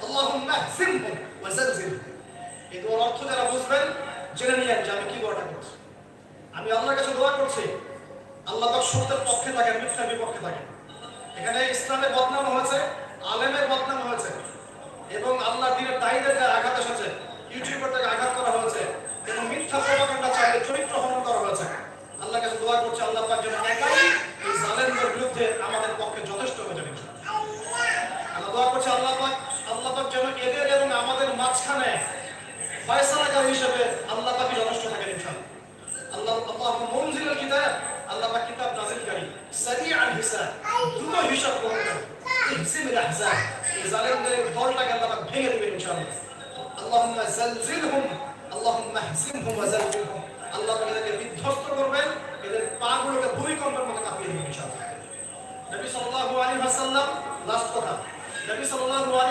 আল্লাহুম্মা হজিমহুম ওয়া জালজিলহুম। এই দোয়ার অর্থ যারা বুঝবেন জেনে নিয়েন যে আমি কি দোয়াটা করছি। আমি আল্লাহর কাছে দোয়া করছি আল্লাহ পাক সত্যের পক্ষে থাকেন, মিথ্যার বিপক্ষে থাকেন। এখানে ইসলামের বদনাম হয়েছে, আলেমের বদনাম হয়েছে এবং আল্লাহর দ্বীনের দায়ীদেরকে আঘাত এসেছে, ইউটিউবারদেরকে আঘাত করা হয়েছে এবং মিথ্যা প্রপাগান্ডা চালিয়ে চরিত্র হনন করা হয়েছে। আল্লাহর কাছে দোয়া করছে আল্লাহ পাক যেন একাই এই জালেমদের বিরুদ্ধে আমাদের পক্ষে যথেষ্ট হয়ে যাবে। আল্লাহ দোয়া করছে আল্লাহ পাক যেন এদের এবং আমাদের মাঝখানে ফয়সালাকারী হিসেবে আল্লাহ পাকই যথেষ্ট থাকেন ইনশাআল্লাহ। আল্লাহ মুনজিলুল কিতাব, আল্লাহ পাক কিতাব নাযিলকারী, সারিআল হিসাব, দ্রুত হিসাব গ্রহণকারী, ইহসিমুল আহজাব, এই জালেমদের দলটাকে আল্লাহ পাক ভেঙে দিবেন ইনশাআল্লাহ। আল্লাহুম্মা জালজিলহুম, আল্লাহুম্মা হজিমহুম ওয়া জালজিলহুম। আল্লাহ পাক এদেরকে বিধ্বস্ত করবেন, এদের পাগুলোকে ভূমিকম্পের মতো কাঁপিয়ে দিবেন ইনশাআল্লাহ। নবী সাল্লাল্লাহু আলাইহি ওয়াসাল্লাম লাস্ট কথা, নবী সাল্লাল্লাহু আলাইহি